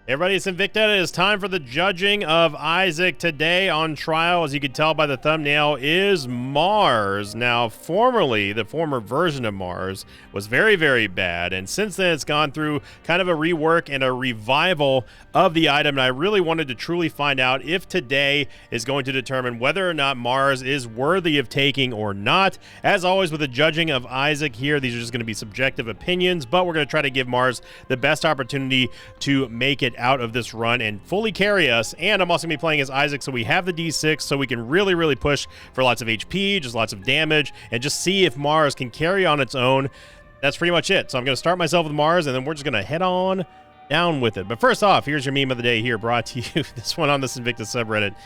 Everybody, it's Invicta. It is time for the judging of Isaac. Today on trial, as you can tell by the thumbnail, is Mars. Now, formerly, the former version of Mars was very, very bad, and since then it's gone through kind of a rework and a revival of the item, and I really wanted to truly find out if today is going to determine whether or not Mars is worthy of taking or not. As always with the judging of Isaac here, these are just going to be subjective opinions, but we're going to try to give Mars the best opportunity to make it out of this run and fully carry us. And I'm also going to be playing as Isaac, so we have the D6, so we can really, really push for lots of HP, just lots of damage, and just see if Mars can carry on its own. That's pretty much it. So I'm going to start myself with Mars, and then we're just going to head on down with it. But first off, here's your meme of the day here, brought to you, this one on this Invicta subreddit.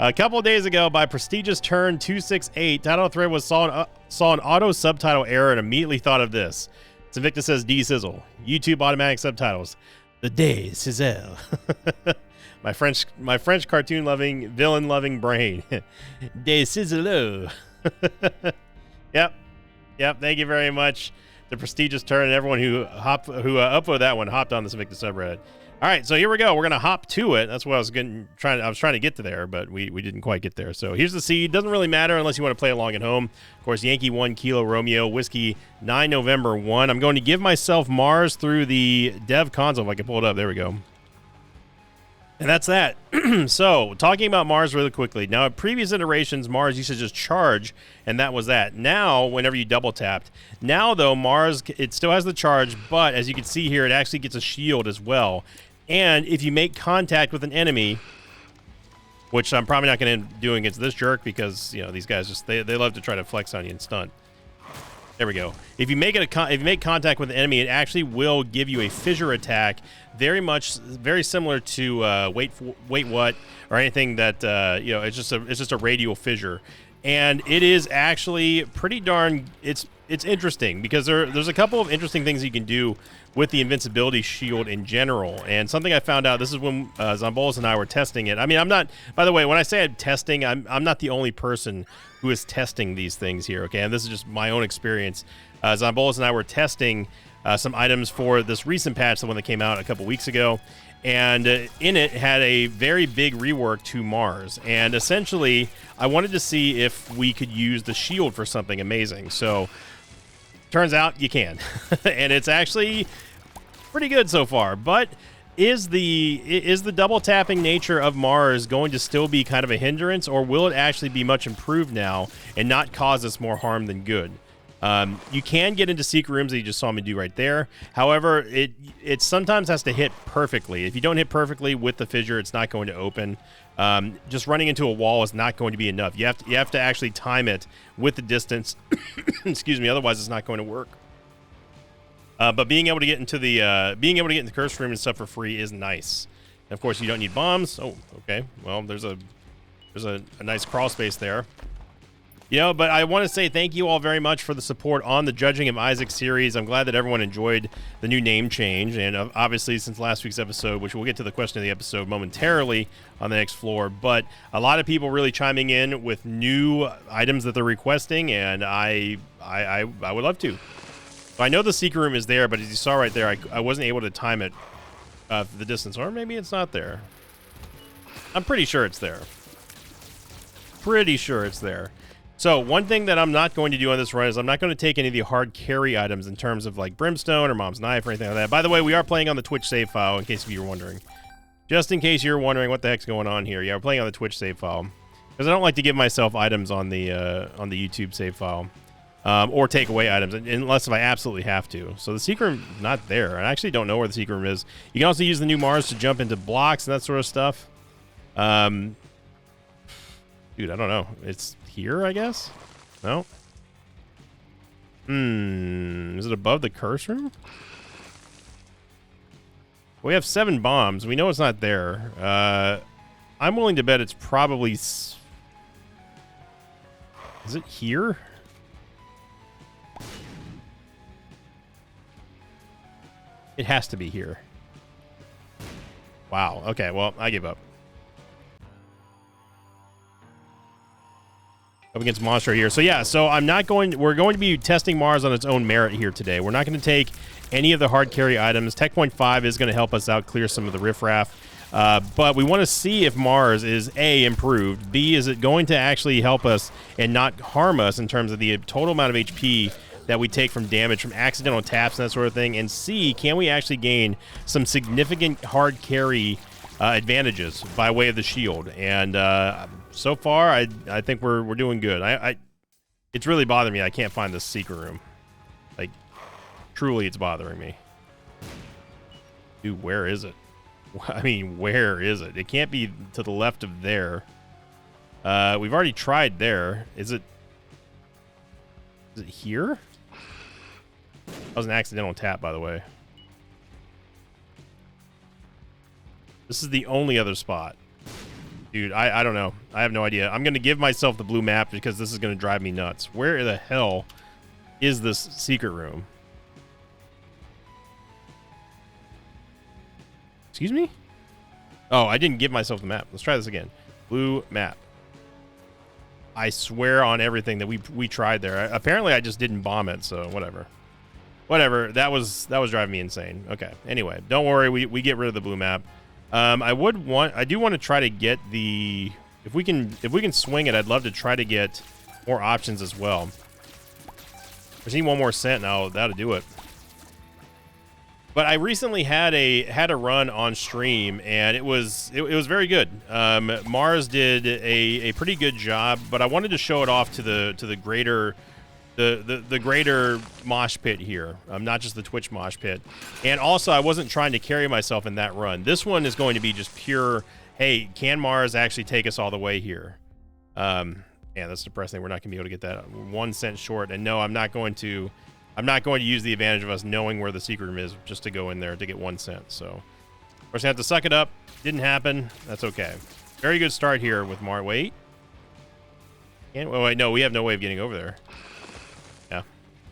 A couple of days ago, by Prestigious Turn 268, title thread saw an auto subtitle error and immediately thought of this. Invicta says D-Sizzle. YouTube automatic subtitles. The day Sizzle. my French cartoon loving, villain loving brain. Day Sizzle. Yep. Thank you very much. The Prestigious Turn and everyone who uploaded that one hopped on this Invicta subreddit. All right, so here we go. We're gonna hop to it. That's what I was trying to get to there, but we didn't quite get there. So here's the seed. Doesn't really matter unless you want to play along at home. Of course, Yankee 1 Kilo Romeo Whiskey 9 November 1. I'm going to give myself Mars through the dev console if I can pull it up. There we go. And that's that. So, talking about Mars really quickly. Now, in previous iterations, Mars used to just charge, and that was that. Now, whenever you double tapped. Now, though, Mars, it still has the charge, but as you can see here, it actually gets a shield as well. And if you make contact with an enemy, which I'm probably not going to do against this jerk because, you know, these guys just, they love to try to flex on you and stunt. There we go. If you make contact with an enemy, it actually will give you a fissure attack, very similar to wait what or anything that you know. It's just a radial fissure, and it is actually pretty darn. It's interesting because there's a couple of interesting things you can do with the invincibility shield in general. And something I found out, this is when Zombolis and I were testing it. I mean, I'm not, by the way, when I say I'm testing, I'm not the only person who is testing these things here, okay? And this is just my own experience. Zombolis and I were testing some items for this recent patch, the one that came out a couple weeks ago. And in it had a very big rework to Mars. And essentially, I wanted to see if we could use the shield for something amazing. So, turns out you can. And it's actually pretty good so far. But is the double tapping nature of Mars going to still be kind of a hindrance, or will it actually be much improved now and not cause us more harm than good? You can get into secret rooms that you just saw me do right there. However, it sometimes has to hit perfectly. If you don't hit perfectly with the fissure, it's not going to open. Just running into a wall is not going to be enough. You have to actually time it with the distance. Excuse me. Otherwise, it's not going to work. But being able to get into the curse room and stuff for free is nice. And of course, you don't need bombs. Oh, okay. Well, there's a nice crawl space there. You know, but I want to say thank you all very much for the support on the Judging of Isaac series. I'm glad that everyone enjoyed the new name change. And obviously, since last week's episode, which we'll get to the question of the episode momentarily on the next floor, but a lot of people really chiming in with new items that they're requesting, and I would love to. So I know the secret room is there, but as you saw right there, I wasn't able to time it the distance. Or maybe it's not there. I'm pretty sure it's there. Pretty sure it's there. So one thing that I'm not going to do on this run is I'm not going to take any of the hard carry items in terms of like Brimstone or Mom's Knife or anything like that. By the way, we are playing on the Twitch save file, in case you were wondering. Just in case you're wondering what the heck's going on here. Yeah, we're playing on the Twitch save file. Because I don't like to give myself items on the YouTube save file. Or take away items, unless if I absolutely have to. So the secret room is not there. I actually don't know where the secret room is. You can also use the new Mars to jump into blocks and that sort of stuff. Dude, I don't know. It's here, I guess? No? Is it above the curse room? We have 7 bombs. We know it's not there. I'm willing to bet it's probably... Is it here? It has to be here. Wow. Okay, well, I give up. up against Monstro here. So yeah, so we're going to be testing Mars on its own merit here today. We're not going to take any of the hard carry items. Tech Point 5 is going to help us out clear some of the riffraff. But we want to see if Mars is A, improved, B, is it going to actually help us and not harm us in terms of the total amount of HP that we take from damage from accidental taps and that sort of thing, and C, can we actually gain some significant hard carry advantages by way of the shield. And so far, I think we're doing good. It's really bothering me. I can't find this secret room. Like, truly, it's bothering me. Dude, where is it? I mean, where is it? It can't be to the left of there. We've already tried there. Is it here? That was an accidental tap, by the way. This is the only other spot. Dude, I don't know. I have no idea. I'm going to give myself the blue map because this is going to drive me nuts. Where the hell is this secret room? Excuse me? Oh, I didn't give myself the map. Let's try this again. Blue map. I swear on everything that we tried there. Apparently, I just didn't bomb it, so whatever. Whatever. That was driving me insane. Okay. Anyway, don't worry. We get rid of the blue map. I do want to try to get the if we can swing it. I'd love to try to get more options as well. I just need one more cent now. That'll do it. But I recently had a run on stream, and it was very good. Mars did a pretty good job, but I wanted to show it off to the greater mosh pit here, not just the Twitch mosh pit. And also, I wasn't trying to carry myself in that run. This one is going to be just pure. Hey, can Mars actually take us all the way here? Yeah, that's depressing. We're not gonna be able to get that 1 cent short. And no, I'm not going to use the advantage of us knowing where the secret room is just to go in there to get 1 cent. So we're just gonna have to suck it up. Didn't happen. That's okay. Very good start here with Mars. Wait. Wait, no, we have no way of getting over there. Yeah,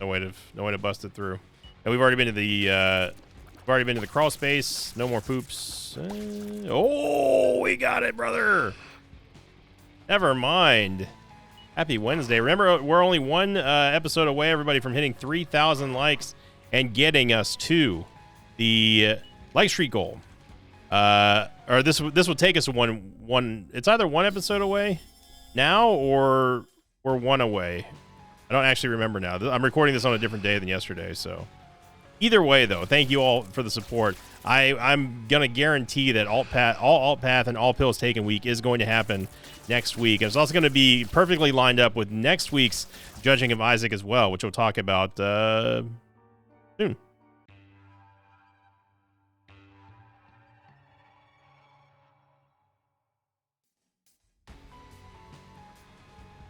no way to bust it through. And we've already been to the crawl space. No more poops. Oh, we got it, brother. Never mind. Happy Wednesday. Remember, we're only one episode away, everybody, from hitting 3,000 likes and getting us to the like streak goal. Or this will take us one. It's either one episode away now or we're one away. I don't actually remember now. I'm recording this on a different day than yesterday, so either way, though, thank you all for the support. I'm gonna guarantee that all alt path and all pills taken week is going to happen next week. It's also going to be perfectly lined up with next week's judging of Isaac as well, which we'll talk about soon.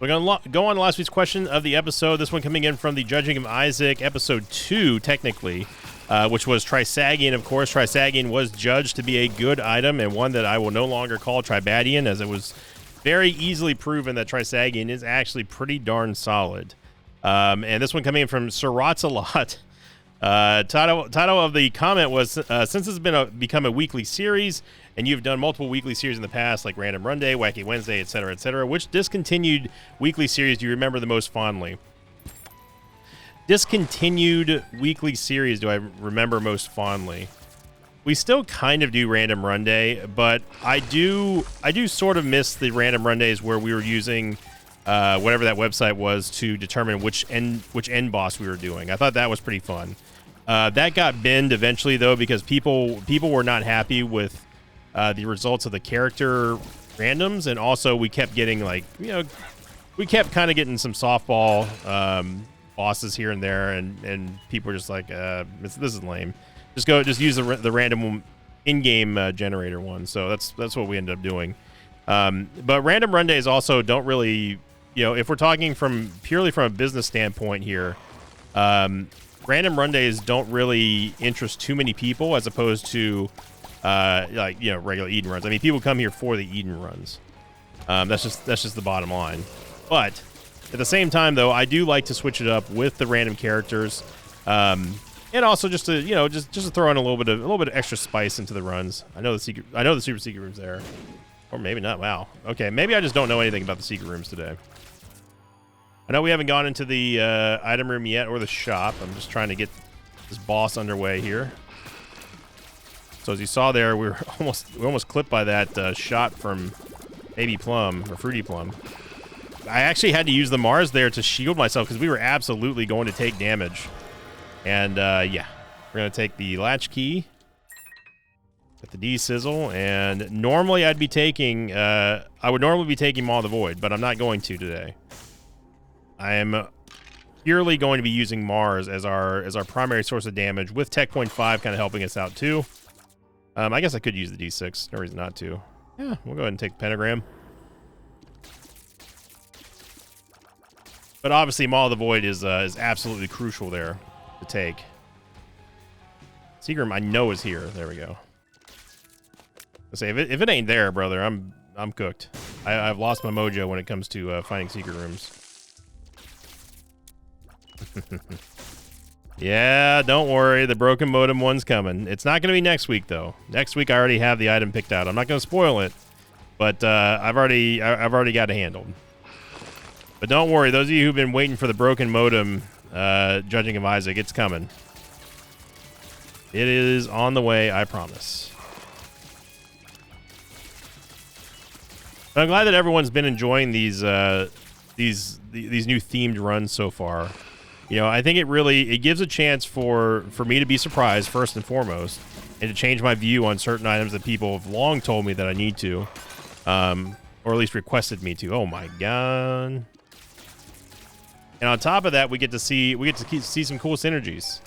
We're going to go on to last week's question of the episode. This one coming in from the Judging of Isaac, episode 2, technically, which was Trisagion. Of course, Trisagion was judged to be a good item and one that I will no longer call Tribadian, as it was very easily proven that Trisagion is actually pretty darn solid. And this one coming in from Siratzalot. Title of the comment was, since it's become a weekly series, and you've done multiple weekly series in the past, like Random Run Day, Wacky Wednesday, etc., which discontinued weekly series do you remember the most fondly? Discontinued weekly series do I remember most fondly? We still kind of do Random Run Day, but I do sort of miss the Random Run Days where we were using whatever that website was to determine which end boss we were doing. I thought that was pretty fun. That got binned eventually, though, because people were not happy with the results of the character randoms, and also we kept getting, like, we kept kind of getting some softball bosses here and there, and people were just like, this is lame. Just use the random in-game generator one. So that's what we ended up doing. But Random Run Days also don't really, if we're talking purely from a business standpoint here, Random Run Days don't really interest too many people as opposed to regular Eden runs. I mean, people come here for the Eden runs. That's just the bottom line. But at the same time, though, I do like to switch it up with the random characters, and also just to just to throw in a little bit of extra spice into the runs. I know the super secret room's there, or maybe not. Wow. Okay, maybe I just don't know anything about the secret rooms today. I know we haven't gone into the item room yet or the shop. I'm just trying to get this boss underway here. So as you saw there, we almost clipped by that shot from Baby Plum or Fruity Plum. I actually had to use the Mars there to shield myself because we were absolutely going to take damage. And yeah, we're gonna take the latch key. Get the D-Sizzle, and normally I'd be taking, I would normally be taking Maw of the Void, but I'm not going to today. I am purely going to be using Mars as our primary source of damage, with Tech Point 5 kind of helping us out too. I guess I could use the D6, no reason not to. Yeah, we'll go ahead and take the Pentagram. But obviously Maw of the Void is absolutely crucial there to take. Seagram I know is here, there we go. Say if it ain't there, brother, I'm cooked. I've lost my mojo when it comes to finding secret rooms. Yeah, don't worry, the broken modem one's coming. It's not going to be next week though. Next week I already have the item picked out. I'm not going to spoil it, but I've already got it handled. But don't worry, those of you who've been waiting for the broken modem, Judging of Isaac, it's coming. It is on the way, I promise. I'm glad that everyone's been enjoying these new themed runs so far. You know, I think it gives a chance for me to be surprised first and foremost, and to change my view on certain items that people have long told me that I need to, or at least requested me to. Oh my god! And on top of that, we get to see some cool synergies.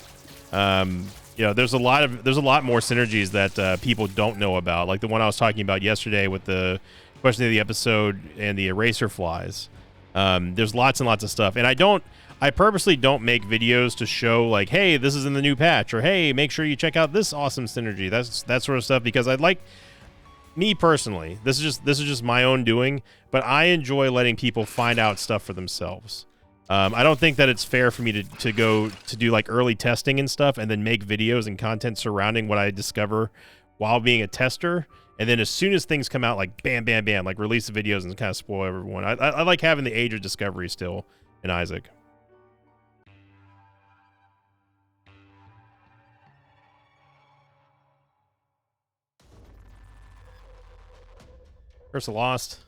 You know, there's a lot more synergies that people don't know about, like the one I was talking about yesterday with the question of the episode and the eraser flies. There's lots and lots of stuff, and I purposely don't make videos to show like, hey, this is in the new patch, or hey, make sure you check out this awesome synergy. That sort of stuff, because I'd like, me personally, this is just my own doing, but I enjoy letting people find out stuff for themselves. I don't think that it's fair for me to go to do like early testing and stuff and then make videos and content surrounding what I discover while being a tester, and then as soon as things come out, like bam, bam, bam, like release the videos and kind of spoil everyone. I like having the age of discovery still in Isaac. Curse of Lost.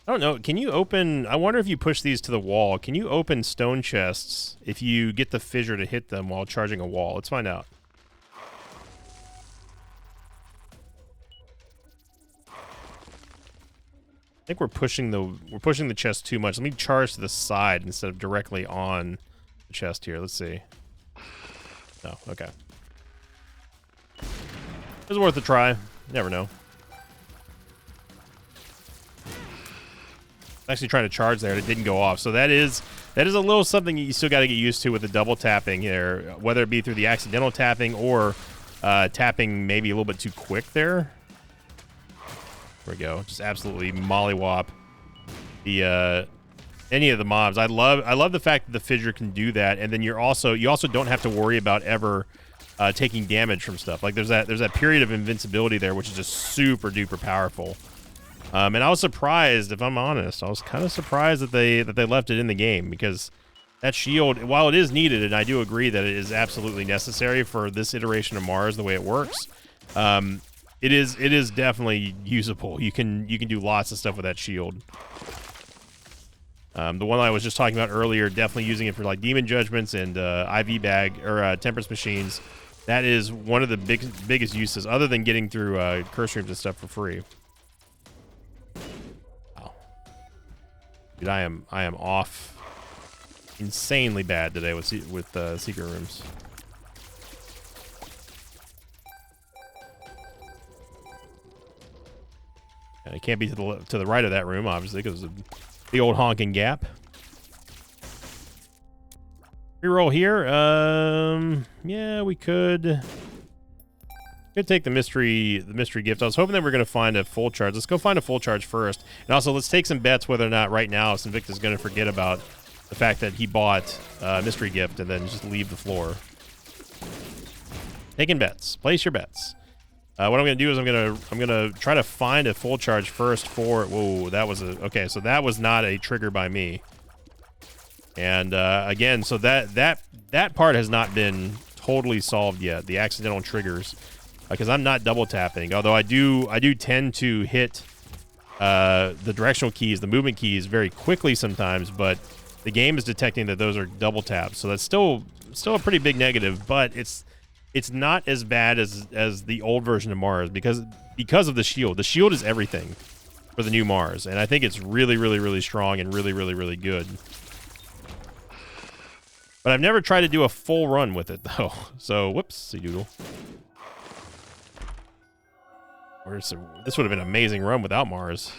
I don't know. Can you open... I wonder if you push these to the wall. Can you open stone chests if you get the fissure to hit them while charging a wall? Let's find out. I think we're pushing the chest too much. Let me charge to the side instead of directly on the chest here. Let's see. No, okay. It's worth a try. You never know. Actually trying to charge there, and it didn't go off. So that is a little something you still got to get used to with the double tapping here, whether it be through the accidental tapping or tapping maybe a little bit too quick there. There we go. Just absolutely mollywop the any of the mobs. I love the fact that the fissure can do that, and then you also don't have to worry about ever taking damage from stuff. Like there's that period of invincibility there, which is just super duper powerful. And I was surprised, if I'm honest, I was kind of surprised that they left it in the game, because that shield, while it is needed, and I do agree that it is absolutely necessary for this iteration of Mars the way it works, it is definitely usable. You can do lots of stuff with that shield. The one I was just talking about earlier, definitely using it for like demon judgments and IV bag or temperance machines. That is one of the biggest uses, other than getting through curse rooms and stuff for free. Wow, dude, I am off insanely bad today with secret rooms. And it can't be to the right of that room, obviously, because of the old honking gap. Reroll here. Yeah, we could take the mystery gift. I was hoping that we're gonna find a full charge. Let's go find a full charge first, and also let's take some bets whether or not right now Sinvicta's gonna forget about the fact that he bought mystery gift and then just leave the floor. Taking bets. Place your bets. What I'm gonna do is I'm gonna try to find a full charge first for. Whoa, that was a okay. So that was not a trigger by me. And again, so that part has not been totally solved yet. The accidental triggers, because I'm not double tapping. Although I do tend to hit the directional keys, the movement keys, very quickly sometimes. But the game is detecting that those are double taps. So that's still a pretty big negative. But it's not as bad as the old version of Mars because of the shield. The shield is everything for the new Mars, and I think it's really, really, really strong and really, really, really good. But I've never tried to do a full run with it, though. So, whoopsie doodle. This would have been an amazing run without Mars.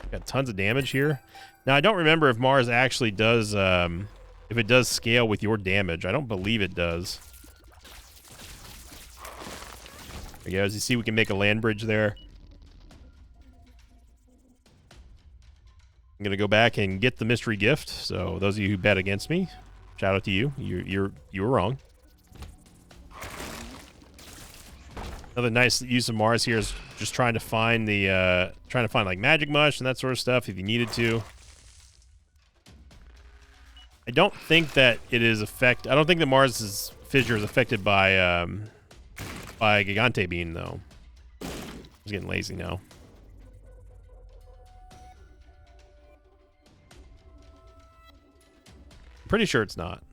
Got tons of damage here. Now, I don't remember if Mars actually does, if it does scale with your damage. I don't believe it does. There you go. As you see, we can make a land bridge there. I'm going to go back and get the mystery gift. So, those of you who bet against me, shout out to you. You were wrong. Another nice use of Mars here is just trying to find the like magic mush and that sort of stuff if you needed to. I don't think that it is I don't think that Mars's fissure is affected by Gigante Bean though. I'm just getting lazy now. I'm pretty sure it's not.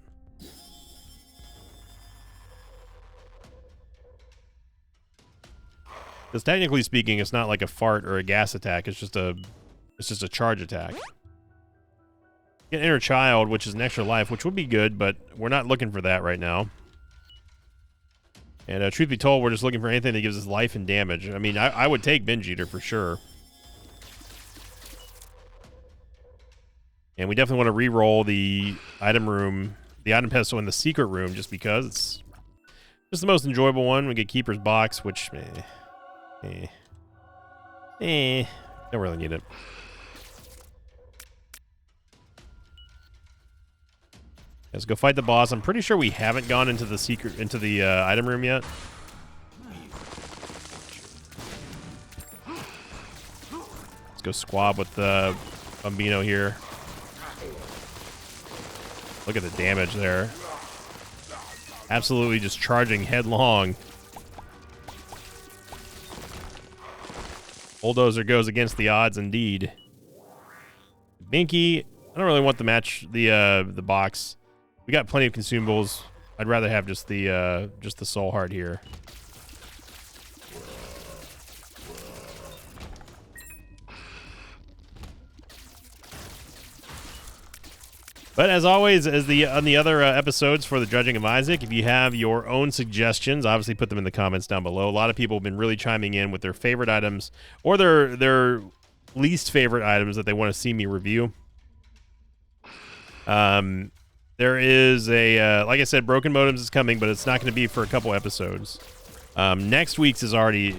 Because technically speaking, it's not like a fart or a gas attack. It's just a charge attack. Get Inner Child, which is an extra life, which would be good, but we're not looking for that right now. And truth be told, we're just looking for anything that gives us life and damage. I mean, I would take Binge Eater for sure. And we definitely want to re-roll the item room, the item pedestal in the secret room, just because it's just the most enjoyable one. We get Keeper's Box, which... don't really need it. Let's go fight the boss. I'm pretty sure we haven't gone into the item room yet. Let's go squab with the Bambino here. Look at the damage there. Absolutely just charging headlong. Bulldozer goes against the odds indeed. Binky, I don't really want the box. We got plenty of consumables. I'd rather have just the soul heart here. But as always, on the other episodes for the Judging of Isaac, if you have your own suggestions, obviously put them in the comments down below. A lot of people have been really chiming in with their favorite items or their least favorite items that they want to see me review. There is like I said, Broken Modems is coming, but it's not going to be for a couple episodes. Next week's is already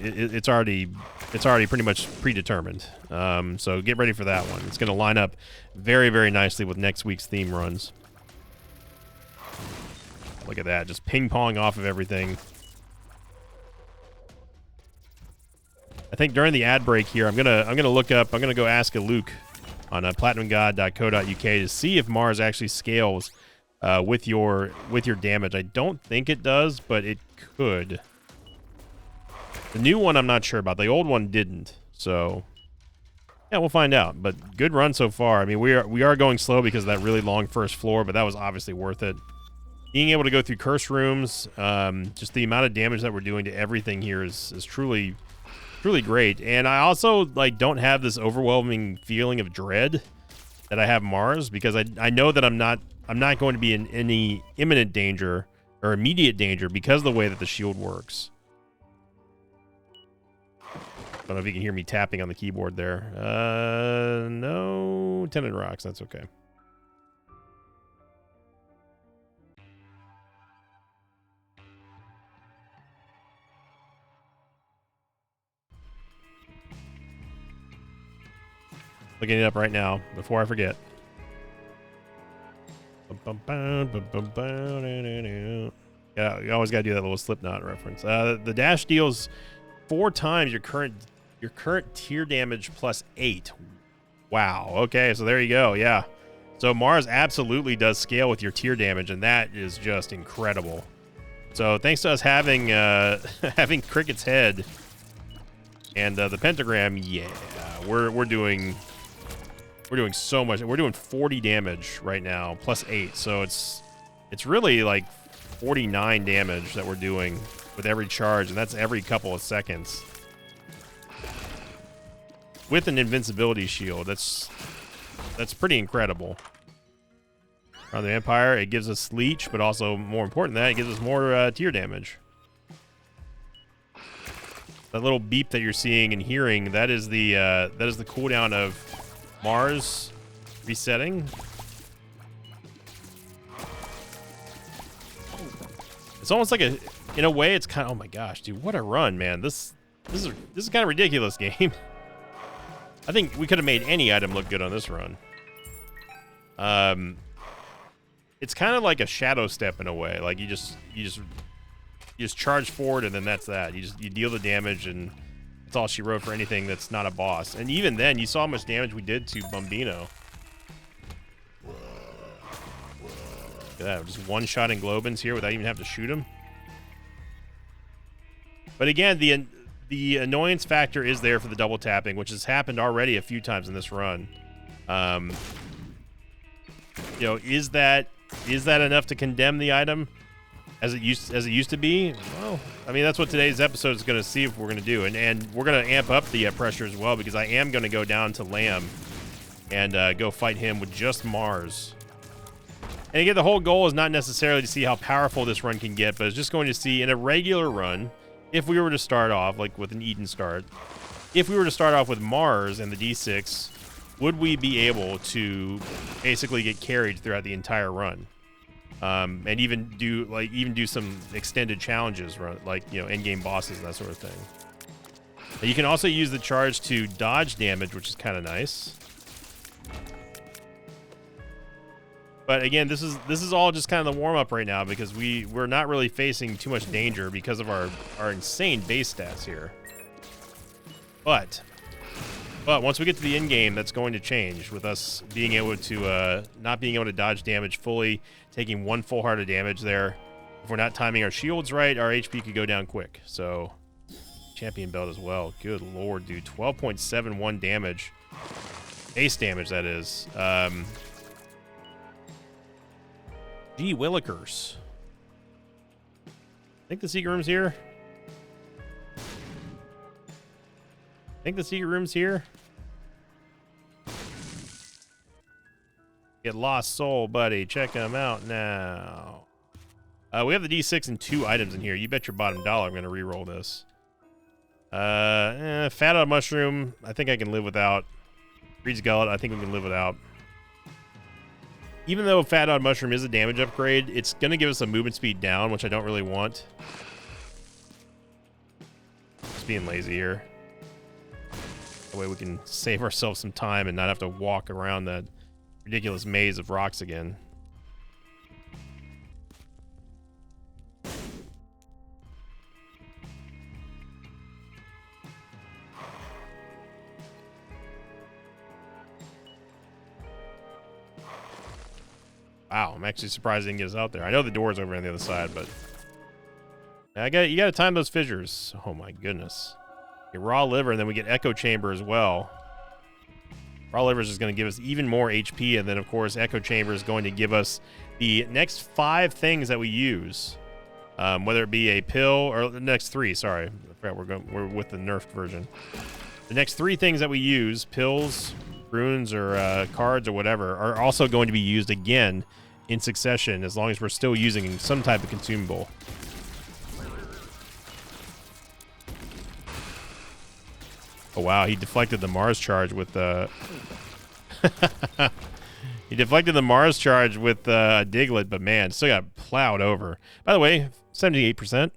pretty much predetermined. So get ready for that one. It's going to line up very, very nicely with next week's theme runs. Look at that, just ping-pong off of everything. I think during the ad break here, I'm gonna go ask a Luke on platinumgod.co.uk to see if Mars actually scales with your damage. I don't think it does, but it could. The new one I'm not sure about. The old one didn't. So yeah, we'll find out. But good run so far. I mean, we are going slow because of that really long first floor, but that was obviously worth it. Being able to go through curse rooms, just the amount of damage that we're doing to everything here is truly great. And I also don't have this overwhelming feeling of dread that I have Mars, because I know that I'm not going to be in any imminent danger or immediate danger because of the way that the shield works. I don't know if you can hear me tapping on the keyboard there. No Tenant Rocks. That's okay. Looking it up right now before I forget. Got Yeah, you always got to do that little Slipknot reference. The dash deals 4 times your current tier damage plus 8. Wow. Okay, so there you go. Yeah. So Mars absolutely does scale with your tier damage, and that is just incredible. So thanks to us having having Cricket's head and the pentagram, yeah, we're doing so much. We're doing 40 damage right now plus 8. So it's really like 49 damage that we're doing with every charge, and that's every couple of seconds. With an invincibility shield, that's pretty incredible. Around the Empire, it gives us leech, but also more important than that, it gives us more tier damage. That little beep that you're seeing and hearing, that is the cooldown of Mars resetting. It's almost like in a way, it's kind of, oh my gosh, dude, what a run, man. This is kind of ridiculous game. I think we could have made any item look good on this run. It's kind of like a shadow step in a way. Like you just charge forward, and then that's that. You deal the damage, and that's all she wrote for anything that's not a boss. And even then, you saw how much damage we did to Bombino. Look at that, just one-shotting Globins here without even having to shoot him. But again, the annoyance factor is there for the double tapping, which has happened already a few times in this run. You know, is that enough to condemn the item as it used to be? Well, I mean, that's what today's episode is going to see if we're going to do, and we're going to amp up the pressure as well, because I am going to go down to Lamb and go fight him with just Mars. And again, the whole goal is not necessarily to see how powerful this run can get, but it's just going to see in a regular run, if we were to start off like with an Eden start, if we were to start off with Mars and the D6, would we be able to basically get carried throughout the entire run, and even do some extended challenges, like, you know, end game bosses and that sort of thing. Now, you can also use the charge to dodge damage, which is kind of nice. But again, this is all just kind of the warm up right now, because we're not really facing too much danger because of our insane base stats here. But once we get to the end game, that's going to change with us being able to not being able to dodge damage fully, taking 1 full heart of damage there. If we're not timing our shields right, our HP could go down quick. So champion belt as well. Good lord, dude, 12.71 damage, base damage that is. Gee willikers. I think the secret room's here. Get Lost Soul, buddy. Check them out now. We have the D6 and 2 items in here. You bet your bottom dollar I'm going to re-roll this. Fat out mushroom, I think I can live without. Reed's Gullet, I think we can live without. Even though Fat Odd Mushroom is a damage upgrade, it's going to give us a movement speed down, which I don't really want. Just being lazy here. That way we can save ourselves some time and not have to walk around that ridiculous maze of rocks again. Wow, I'm actually surprised he didn't get us out there. I know the door's over on the other side, but you got to time those fissures. Oh my goodness. Get raw liver, and then we get echo chamber as well. Raw liver is just going to give us even more HP, and then of course echo chamber is going to give us the next 5 things that we use, whether it be a pill or the next 3. Sorry, I forgot we're with the nerfed version. The next 3 things that we use, pills, runes, or cards or whatever, are also going to be used again in succession, as long as we're still using some type of consumable. Oh wow, he deflected the Mars charge with he deflected the Mars charge with a Diglett, but man, still got plowed over. By the way, 78%.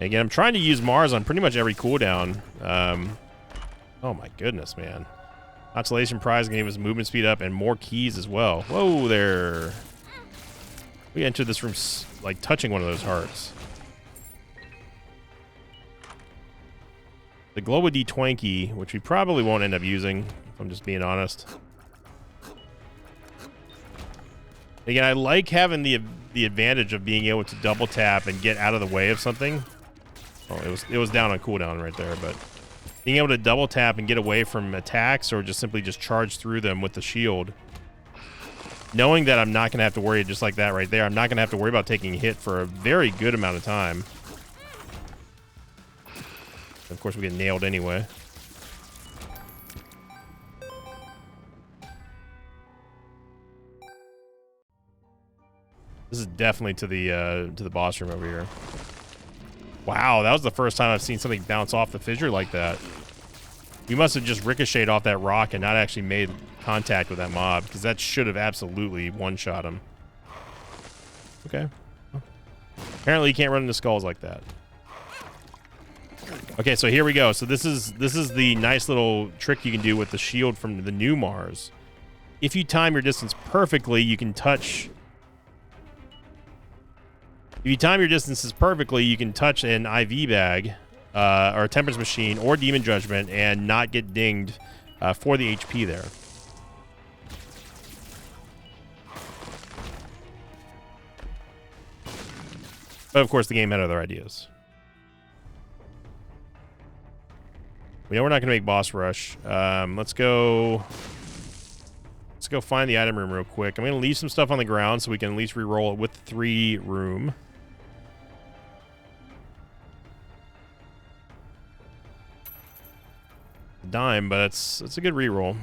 Again, I'm trying to use Mars on pretty much every cooldown. Oh my goodness, man. Constellation Prize gave us movement speed up and more keys as well. Whoa there. We entered this room like touching one of those hearts. The Glow D Twanky, which we probably won't end up using, if I'm just being honest. Again, I like having the advantage of being able to double tap and get out of the way of something. Oh, it was down on cooldown right there, but being able to double tap and get away from attacks or just simply just charge through them with the shield. Knowing that I'm not going to have to worry just like that right there. I'm not going to have to worry about taking a hit for a very good amount of time. Of course, we get nailed anyway. This is definitely to the boss room over here. Wow, that was the first time I've seen something bounce off the fissure like that. We must have just ricocheted off that rock and not actually made contact with that mob, because that should have absolutely one-shot him. Okay. Apparently you can't run into skulls like that. Okay, so here we go. So this is the nice little trick you can do with the shield from the new Mars. If you time your distance perfectly, you can touch... If you time your distances perfectly, you can touch an IV bag, or a Temperance Machine, or Demon Judgment, and not get dinged for the HP there. But of course, the game had other ideas. We know we're not going to make boss rush. Let's go find the item room real quick. I'm going to leave some stuff on the ground so we can at least re-roll it with the 3 room. Dime, but it's a good re-roll.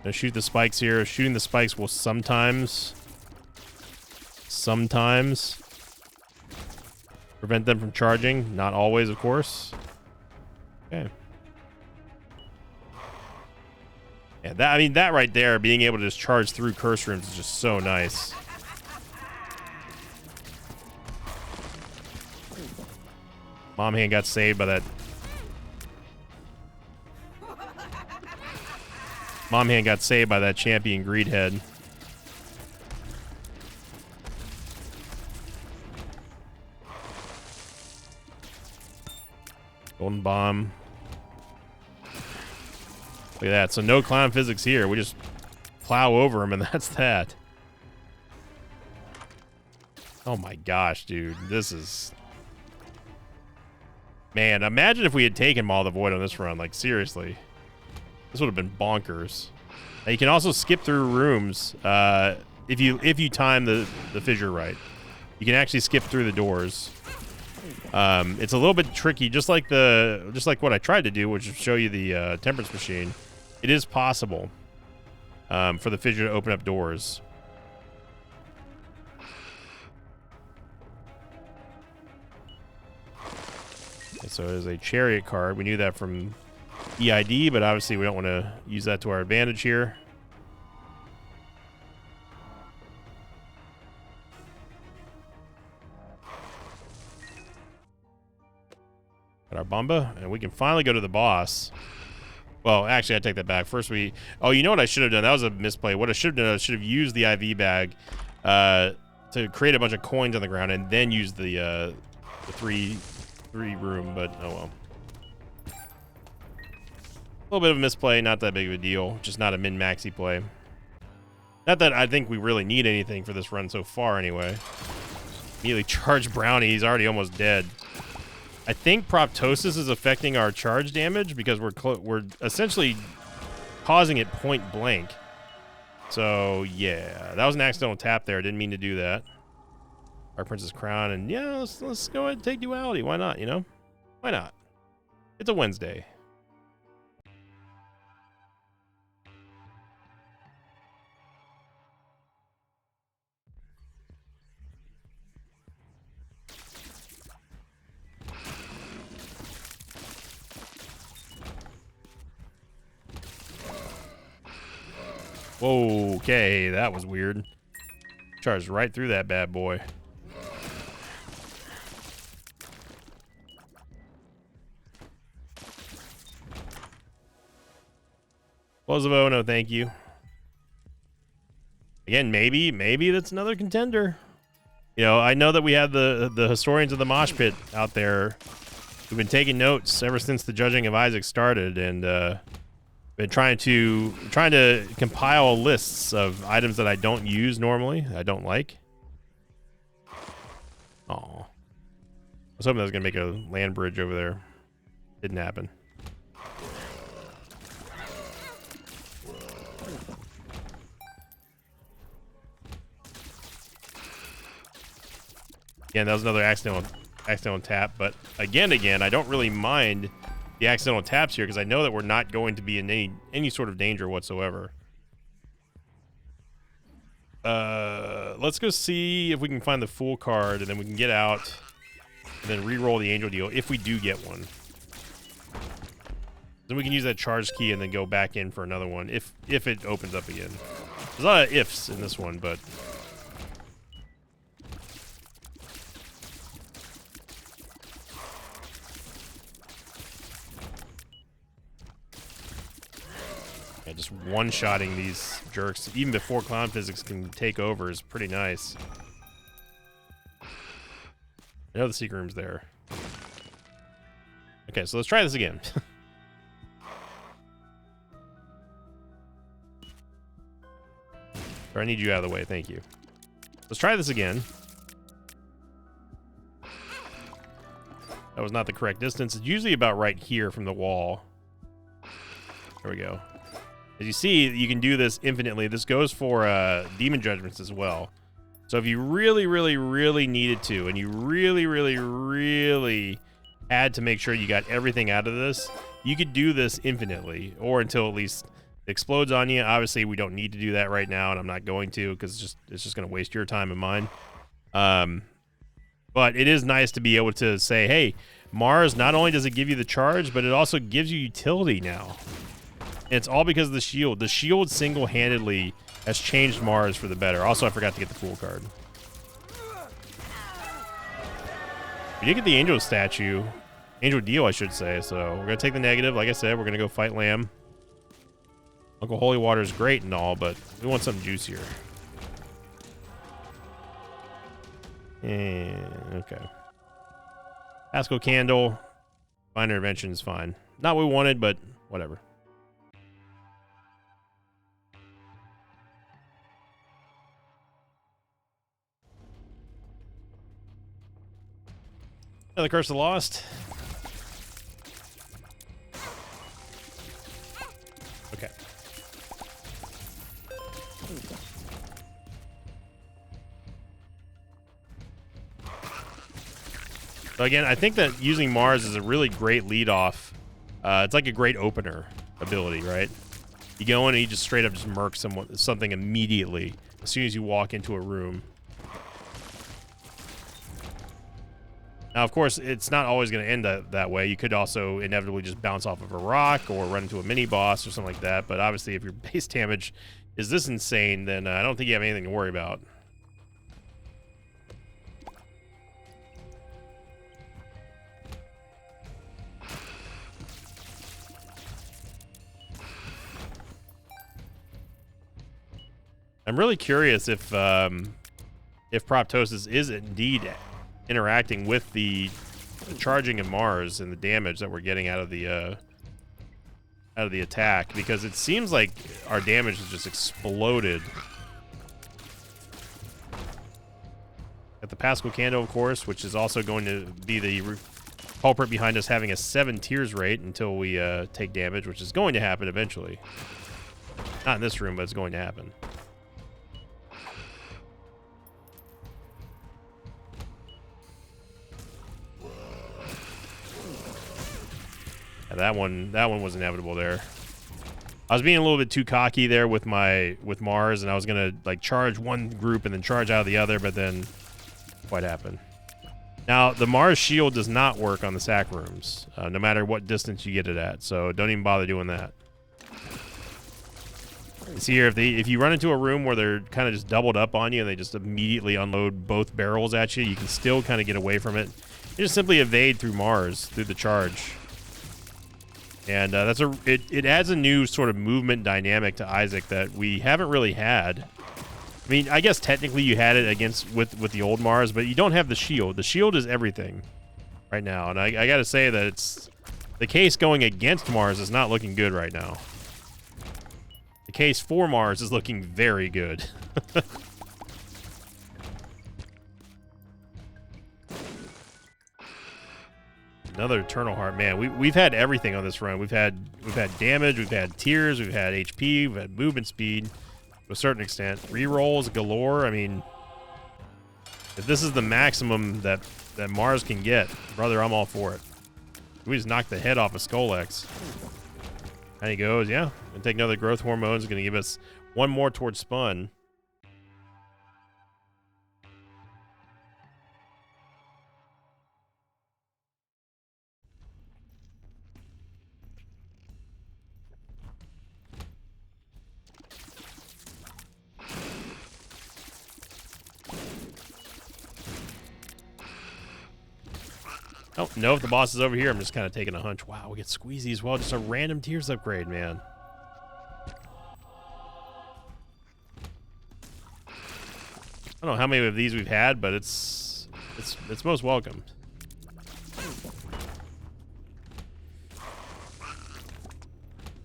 Gonna shoot the spikes here. Shooting the spikes will sometimes prevent them from charging. Not always, of course. Okay. Yeah, that right there, being able to just charge through curse rooms is just so nice. Mom Hand got saved by that. Mom Hand got saved by that champion Greedhead. Golden Bomb. Look at that. So no clown physics here. We just plow over him, and that's that. Oh my gosh, dude. This is... Man, imagine if we had taken Maw of the Void on this run. Like, seriously. This would have been bonkers. Now, you can also skip through rooms if you time the fissure right. You can actually skip through the doors. It's a little bit tricky, just like what I tried to do, which is show you the Temperance Machine. It is possible for the fissure to open up doors. Okay, so there's a chariot card. We knew that from EID, but obviously we don't want to use that to our advantage here. Got our Bomba, and we can finally go to the boss. Well, actually, I take that back. First oh, you know what I should have done? That was a misplay. What I should have done, I should have used the IV bag to create a bunch of coins on the ground and then use the three room, but oh well. A little bit of a misplay, not that big of a deal. Just not a min-maxi play. Not that I think we really need anything for this run so far, anyway. Immediately charge Brownie. He's already almost dead. I think Proptosis is affecting our charge damage because we're essentially causing it point blank. So, yeah. That was an accidental tap there. Didn't mean to do that. Our Princess Crown, and yeah, let's go ahead and take Duality. Why not, you know? Why not? It's a Wednesday. Whoa, okay, that was weird. Charged right through that bad boy. Explosivo, no thank you. Again, maybe that's another contender. You know, I know that we have the historians of the mosh pit out there who've been taking notes ever since the judging of Isaac started, and been trying to compile lists of items that I don't use normally, I don't like. Oh, I was hoping that was gonna make a land bridge over there. Didn't happen. Again, that was another accidental tap, but again, I don't really mind the accidental taps here because I know that we're not going to be in any sort of danger whatsoever. Let's go see if we can find the Fool card, and then we can get out and then re-roll the Angel Deal if we do get one. Then we can use that charge key and then go back in for another one if it opens up again. There's a lot of ifs in this one, but yeah, just one-shotting these jerks even before Clown Physics can take over is pretty nice. I know the secret room's there. Okay, so let's try this again. I need you out of the way, thank you. Let's try this again. That was not the correct distance. It's usually about right here from the wall. There we go. As you see, you can do this infinitely. This goes for demon judgments as well. So if you really needed to, and you really had to make sure you got everything out of this, you could do this infinitely, or until at least it explodes on you. Obviously, we don't need to do that right now, and I'm not going to because it's just going to waste your time and mine. But it is nice to be able to say, hey, Mars, not only does it give you the charge, but it also gives you utility now. And it's all because of the shield. The shield single-handedly has changed Mars for the better. Also, I forgot to get the Fool card. We did get the Angel statue. Angel Deal, I should say. So we're going to take the negative. Like I said, we're going to go fight Lamb. Uncle Holy Water is great and all, but we want something juicier. And, okay. Pascal Candle. Fine Intervention is fine. Not what we wanted, but whatever. Another Curse of the Lost. Okay. So again, I think that using Mars is a really great lead-off. It's like a great opener ability, right? You go in and you just straight up just murk something immediately as soon as you walk into a room. Now, of course, it's not always going to end that way. You could also inevitably just bounce off of a rock or run into a mini-boss or something like that. But obviously, if your base damage is this insane, then I don't think you have anything to worry about. I'm really curious if Proptosis is indeed interacting with the charging of Mars and the damage that we're getting out of the attack, because it seems like our damage has just exploded. Got the Pascal Candle, of course, which is also going to be the culprit behind us having a 7 tears rate until we take damage, which is going to happen eventually. Not in this room, but it's going to happen. That one was inevitable there. I was being a little bit too cocky there with Mars, and I was gonna like charge one group and then charge out of the other, but then what happened? Now the Mars shield does not work on the sack rooms, no matter what distance you get it at. So don't even bother doing that. See here, if you run into a room where they're kind of just doubled up on you and they just immediately unload both barrels at you, you can still kind of get away from it. You just simply evade through Mars, through the charge. And it adds a new sort of movement dynamic to Isaac that we haven't really had. I mean, I guess technically you had it with the old Mars, but you don't have the shield. The shield is everything right now, and I got to say that it's the case going against Mars is not looking good right now. The case for Mars is looking very good. Another Eternal Heart, man. We've had everything on this run. We've had damage, we've had tears, we've had HP, we've had movement speed to a certain extent. Rerolls galore. I mean, if this is the maximum that Mars can get, brother, I'm all for it. We just knocked the head off of Skolex. And he goes, yeah. Gonna take another growth hormone. Is gonna give us one more towards Spun. Oh, no, if the boss is over here, I'm just kind of taking a hunch. Wow, we get Squeezy as well. Just a random Tears upgrade, man. I don't know how many of these we've had, but it's most welcome.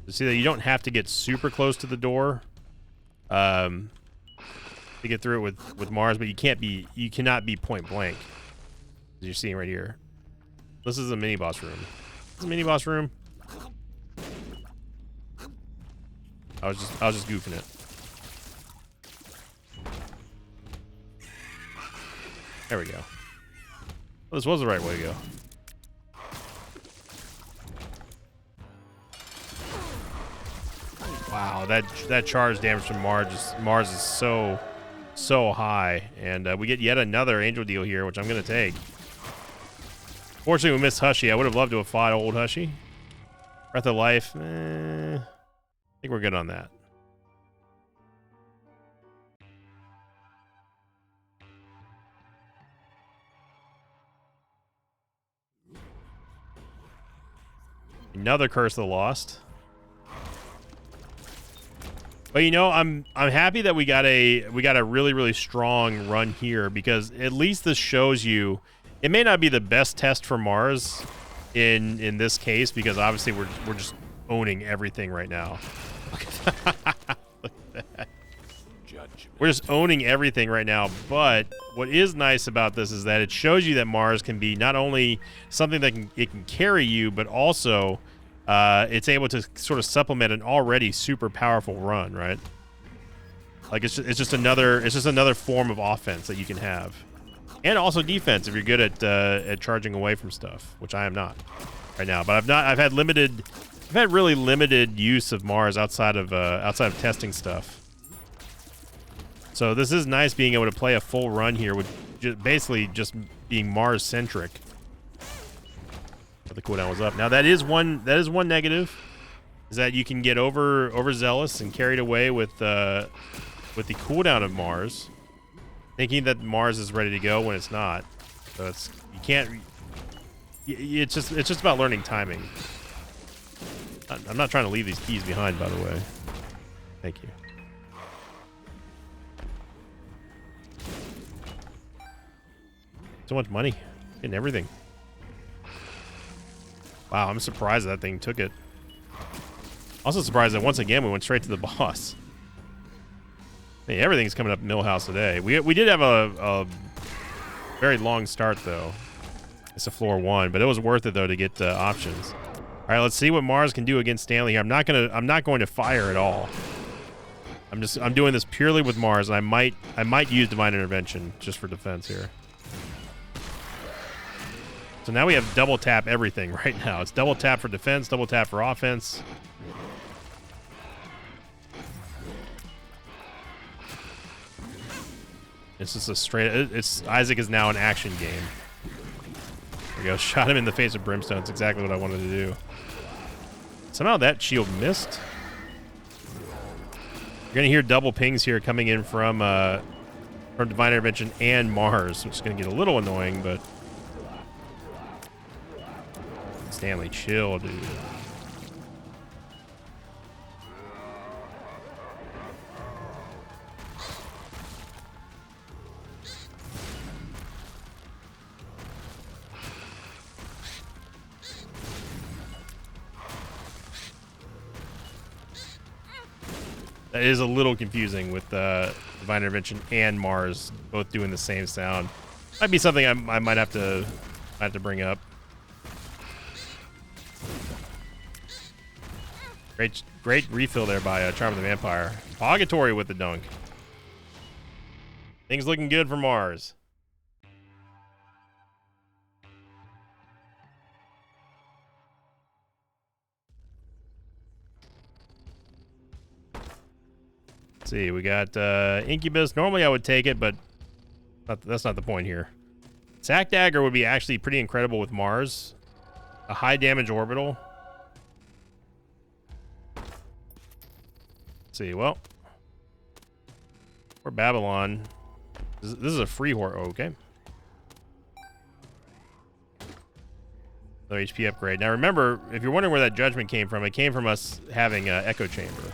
You see that you don't have to get super close to the door to get through it with Mars, but you cannot be point blank, as you're seeing right here. This is a mini boss room. This is a mini boss room. I was just goofing it. There we go. Well, this was the right way to go. Wow, that charge damage from Mars is so high, and we get yet another angel deal here, which I'm gonna take. Fortunately, we missed Hushy. I would have loved to have fought old Hushy. Breath of Life, I think we're good on that. Another Curse of the Lost. But you know, I'm happy that we got a really, really strong run here, because at least this shows you it may not be the best test for Mars in this case, because obviously we're just owning everything right now. Look at that. We're just owning everything right now, but what is nice about this is that it shows you that Mars can be not only something that it can carry you, but also it's able to sort of supplement an already super powerful run, right? Like it's just another form of offense that you can have, and also defense if you're good at charging away from stuff, which I am not right now. But I've had really limited use of Mars outside of testing stuff. So this is nice being able to play a full run here with basically just being Mars centric. But the cooldown was up. Now that is one negative, is that you can get overzealous and carried away with the cooldown of Mars, thinking that Mars is ready to go when it's not. So you can't. It's just about learning timing. I'm not trying to leave these keys behind, by the way. Thank you. So much money. Getting everything. Wow, I'm surprised that thing took it. Also surprised that once again we went straight to the boss. Hey, everything's coming up Millhouse today. We did have a very long start though. It's a floor 1, but it was worth it though to get options. All right, let's see what Mars can do against Stanley here. I'm not going to fire at all. I'm doing this purely with Mars, and I might use Divine Intervention just for defense here. So now we have double tap everything right now. It's double tap for defense, double tap for offense. It's just a straight. Isaac is now an action game. There we go. Shot him in the face with Brimstone. It's exactly what I wanted to do. Somehow that shield missed. gonna hear double pings here coming in from Divine Intervention and Mars, which is gonna get a little annoying, but Stanley, chill, dude. That is a little confusing with Divine Intervention and Mars both doing the same sound. Might be something I might have to bring up. Great refill there by Charm of the Vampire. Purgatory with the dunk. Things looking good for Mars. Let's see, we got Incubus. Normally I would take it, but that's not the point here. Sack Dagger would be actually pretty incredible with Mars. A high damage orbital. Let's see, well. Or Babylon. This is a free horde. Oh, okay. So HP upgrade. Now remember, if you're wondering where that judgment came from, it came from us having Echo Chamber.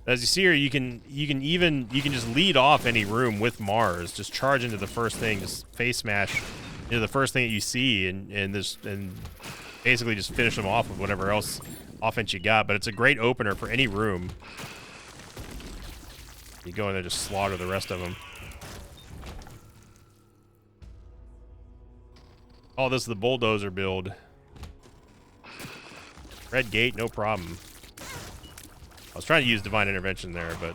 As you see here, you can just lead off any room with Mars. Just charge into the first thing, just face smash into the first thing that you see, and basically just finish them off with whatever else offense you got. But it's a great opener for any room. You go in there, just slaughter the rest of them. Oh, this is the bulldozer build. Red Gate, no problem. I was trying to use Divine Intervention there, but...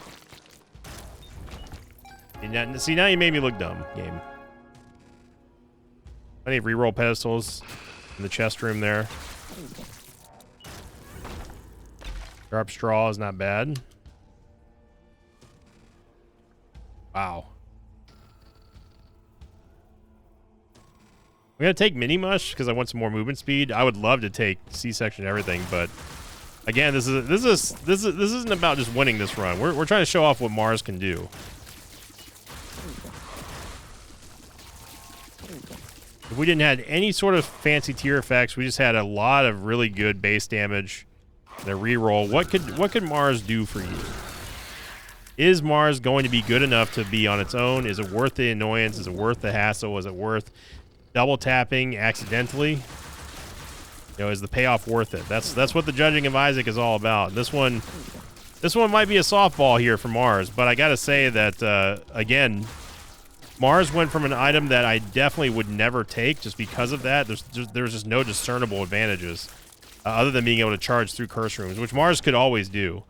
See, now you made me look dumb, game. Plenty of reroll pedestals in the chest room there. Sharp Straw is not bad. Wow. I'm going to take Mini Mush because I want some more movement speed. I would love to take C-section and everything, but... Again, this isn't about just winning this run. We're trying to show off what Mars can do. If we didn't have any sort of fancy tier effects, we just had a lot of really good base damage and a reroll. What could Mars do for you? Is Mars going to be good enough to be on its own? Is it worth the annoyance? Is it worth the hassle? Is it worth double tapping accidentally? You know, is the payoff worth it? That's what the judging of Isaac is all about. This one might be a softball here for Mars, but I gotta say that again, Mars went from an item that I definitely would never take just because of that. There's just no discernible advantages other than being able to charge through curse rooms, which Mars could always do.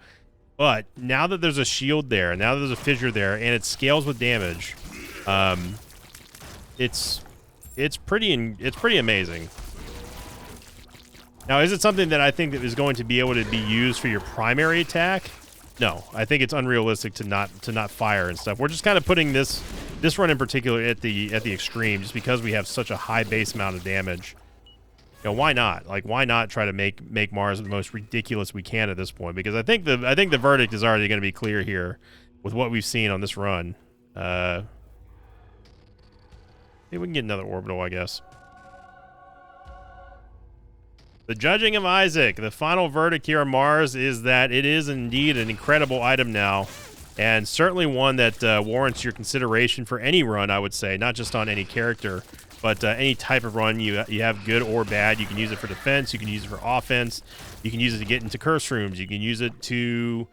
But now that there's a shield there, now that there's a fissure there, and it scales with damage, it's pretty amazing. Now, is it something that I think that is going to be able to be used for your primary attack? No, I think it's unrealistic to not fire and stuff. We're just kind of putting this run in particular at the extreme, just because we have such a high base amount of damage. You know, why not? Like, why not try to make Mars the most ridiculous we can at this point? Because I think the verdict is already going to be clear here with what we've seen on this run. Maybe we can get another orbital, I guess. The judging of Isaac, the final verdict here on Mars is that it is indeed an incredible item now, and certainly one that warrants your consideration for any run, I would say, not just on any character, but any type of run you have, good or bad. You can use it for defense, you can use it for offense, you can use it to get into curse rooms, you can use it to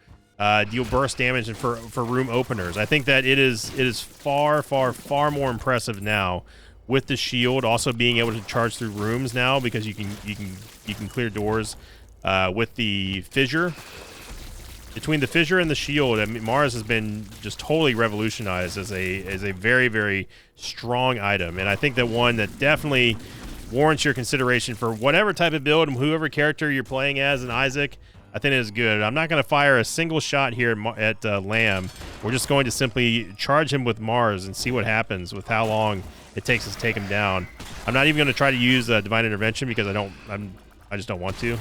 deal burst damage and for room openers. I think that it is far, far, far more impressive now with the shield also being able to charge through rooms now, because you can clear doors with the fissure. Between the fissure and the shield, I mean, Mars has been just totally revolutionized as a very, very strong item, and I think that one that definitely warrants your consideration for whatever type of build and whoever character you're playing as in Isaac. I think it is good. I'm not going to fire a single shot here at Lamb. We're just going to simply charge him with Mars and see what happens with how long it takes us to take him down. I'm not even going to try to use Divine Intervention because I just don't want to.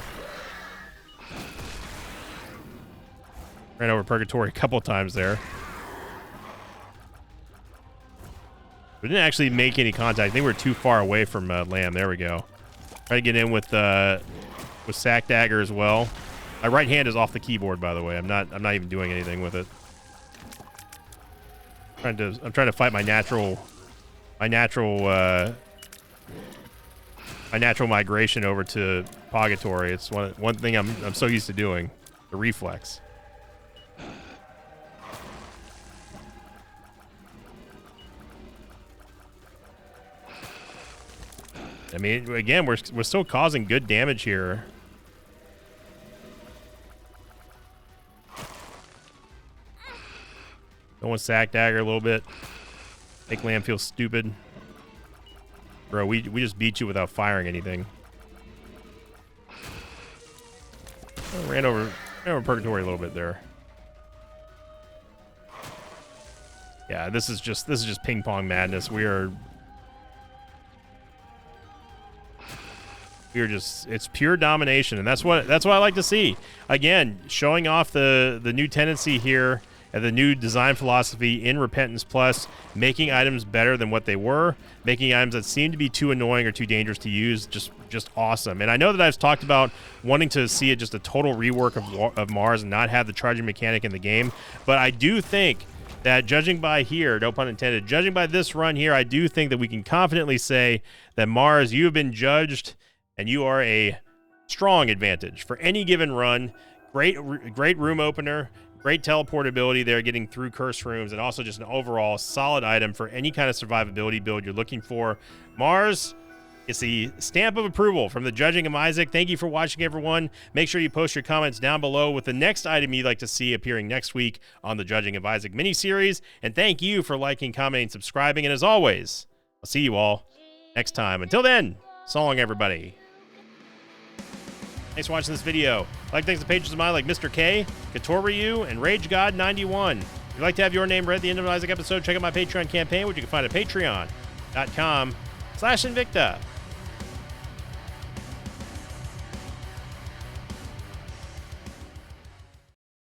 Ran over Purgatory a couple times there. We didn't actually make any contact. I think we're too far away from Lamb. There we go. Try to get in with Sack Dagger as well. My right hand is off the keyboard, by the way. I'm not even doing anything with it. I'm trying to fight my natural migration over to Purgatory. It's one thing I'm so used to doing. The reflex. I mean, again, we're still causing good damage here. Going Sack Dagger a little bit. Make Lamb feel stupid. Bro, we just beat you without firing anything. Oh, ran over Purgatory a little bit there. Yeah, this is just ping pong madness. We are just, it's pure domination, and that's what I like to see. Again, showing off the new tendency here and the new design philosophy in Repentance Plus, making items better than what they were, making items that seem to be too annoying or too dangerous to use just awesome. And I know that I've talked about wanting to see it just a total rework of Mars and not have the charging mechanic in the game, but I do think that judging by here, no pun intended, judging by this run here, I do think that we can confidently say that Mars, you have been judged and you are a strong advantage for any given run. Great room opener, great teleportability there, getting through cursed rooms, and also just an overall solid item for any kind of survivability build you're looking for. Mars, it's the stamp of approval from the Judging of Isaac. Thank you for watching, everyone. Make sure you post your comments down below with the next item you'd like to see appearing next week on the Judging of Isaac mini-series. And thank you for liking, commenting, subscribing. And as always, I'll see you all next time. Until then, so long, everybody. Thanks for watching this video. Like thanks to pages of mine like Mr. K, Katoryu, and Rage God 91. If you'd like to have your name read at the end of an Isaac episode, check out my Patreon campaign, which you can find at patreon.com/Invicta.